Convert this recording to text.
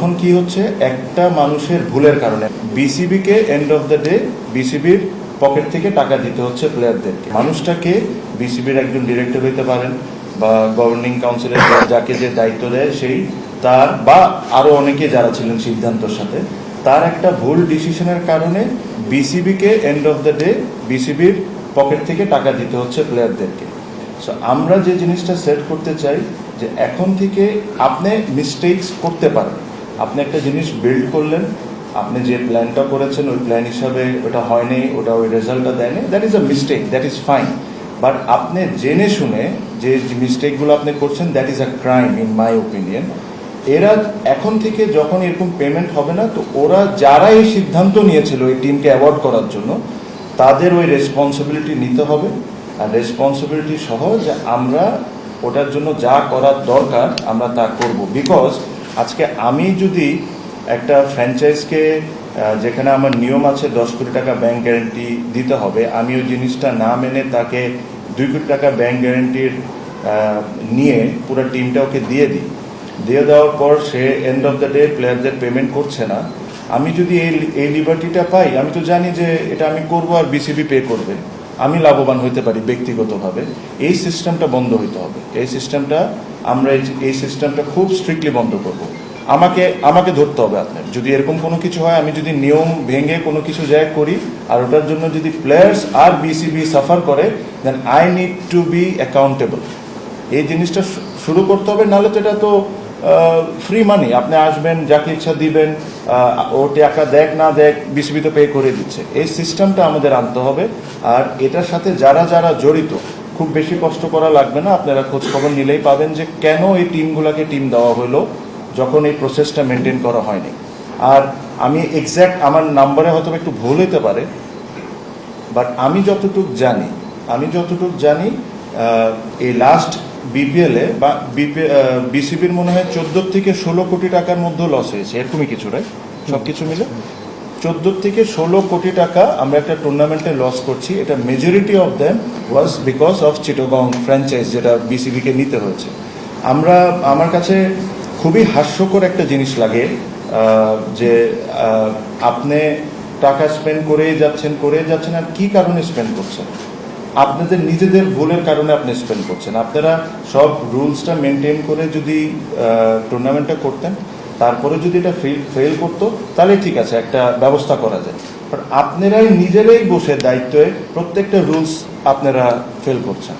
এখন কি হচ্ছে, একটা মানুষের ভুলের কারণে বিসিবিকে এন্ড অফ দ্য ডে বিসিবির পকেট থেকে টাকা দিতে হচ্ছে প্লেয়ারদেরকে। মানুষটাকে বিসিবির একজন ডিরেক্টর হইতে পারেন বা গভর্নিং কাউন্সিলের যাকে যে দায়িত্ব দেয় সেই তার বা আরো অনেকে যারা ছিলেন সিদ্ধান্তর সাথে, তার একটা ভুল ডিসিশনের কারণে বিসিবিকে এন্ড অফ দ্য ডে বিসিবির পকেট থেকে টাকা দিতে হচ্ছে প্লেয়ারদেরকে। সো আমরা যে জিনিসটা সেট করতে চাই যে এখন থেকে আপনি মিস্টেকস করতে পারেন। আপনি একটা জিনিস বিল্ড করলেন, আপনি যে প্ল্যানটা করেছেন ওই প্ল্যান হিসাবে ওটা হয়নি, ওটা ওই রেজাল্টটা দেয়নি, that is a mistake, that is fine. But আপনি জেনে শুনে যে মিস্টেকগুলো আপনি করছেন, that is a crime in my opinion. এরা এখন থেকে যখন এরকম পেমেন্ট হবে না, তো ওরা যারা এই সিদ্ধান্ত নিয়েছিল এই টিমকে অ্যাওয়ার্ড করার জন্য, তাদের ওই রেসপন্সিবিলিটি নিতে হবে। আর রেসপন্সিবিলিটি সহ যে আমরা ওটার জন্য যা করার দরকার আমরা তা করব। বিকজ আজকে আমি যদি একটা ফ্র্যাঞ্চাইজকে, যেখানে আমার নিয়ম আছে 10 কোটি টাকা ব্যাংক গ্যারান্টি দিতে হবে, আমি ওই জিনিসটা না মেনে তাকে 2 কোটি টাকা ব্যাংক গ্যারান্টির নিয়ে পুরো টিমটা ওকে দিয়ে দেওয়ার পর সে এন্ড অফ দ্য ডে প্লেয়ারদের পেমেন্ট করছে না, আমি যদি এই লিবার্টিটা পাই, আমি তো জানি যে এটা আমি করবো আর বিসিবি পে করবে, আমি লাভবান হইতে পারি ব্যক্তিগতভাবে। এই সিস্টেমটা বন্ধ হইতে হবে। এই সিস্টেমটা খুব স্ট্রিক্টলি বন্ধ করব। আমাকে ধরতে হবে আপনার, যদি এরকম কোনো কিছু হয়, আমি যদি নিয়ম ভেঙে কোনো কিছু করি আর ওটার জন্য যদি প্লেয়ার্স আর বিসিবি সাফার করে, then I need to be accountable. এই জিনিসটা শুরু করতে হবে, নাহলে তো এটা তো ফ্রি মানি, আপনি আসবেন যাকে ইচ্ছা দিবেন, ও টাকা দেখ না দেখ বিসিবি তো পে করে দিচ্ছে। এই সিস্টেমটা আমাদের আনতে হবে। আর এটার সাথে যারা যারা জড়িত, খুব বেশি কষ্ট করা লাগবে না, আপনারা খোঁজ খবর নিলেই পাবেন যে কেন এই টিমগুলোকে টিম দেওয়া হলো যখন এই প্রসেসটা মেনটেন করা হয়নি। আর আমি এক্স্যাক্ট আমার নাম্বারে হয়তো একটু ভুল হতে পারে, বাট আমি যতটুকু জানি এই লাস্ট বিপিএলে বা বিসিবির মনে হয় 14 থেকে 16 কোটি টাকার মধ্যে লস হয়েছে, এরকমই কিছু, রাইট? সবকিছু মিলে 14 থেকে 16 কোটি টাকা আমরা একটা টুর্নামেন্টে লস করছি। এটা majority of them was because of Chittagong franchise, যেটা বিসিবিকে নিতে হয়েছে। আমার কাছে খুবই হাস্যকর একটা জিনিস লাগে যে আপনি টাকা স্পেন্ড করেই যাচ্ছেন আর কি কারণে স্পেন্ড করছেন? আপনাদের নিজেদের ভুলের কারণে আপনি স্পেন্ড করছেন। আপনারা সব রুলসটা মেনটেন করে যদি টুর্নামেন্টটা করতেন, তারপরে যদি এটা ফেল করতো, তাহলে ঠিক আছে, একটা ব্যবস্থা করা যায়। বাট আপনারাই নিজেরাই বসে দায়িত্বে প্রত্যেকটা রুলস আপনারা ফেল করছেন।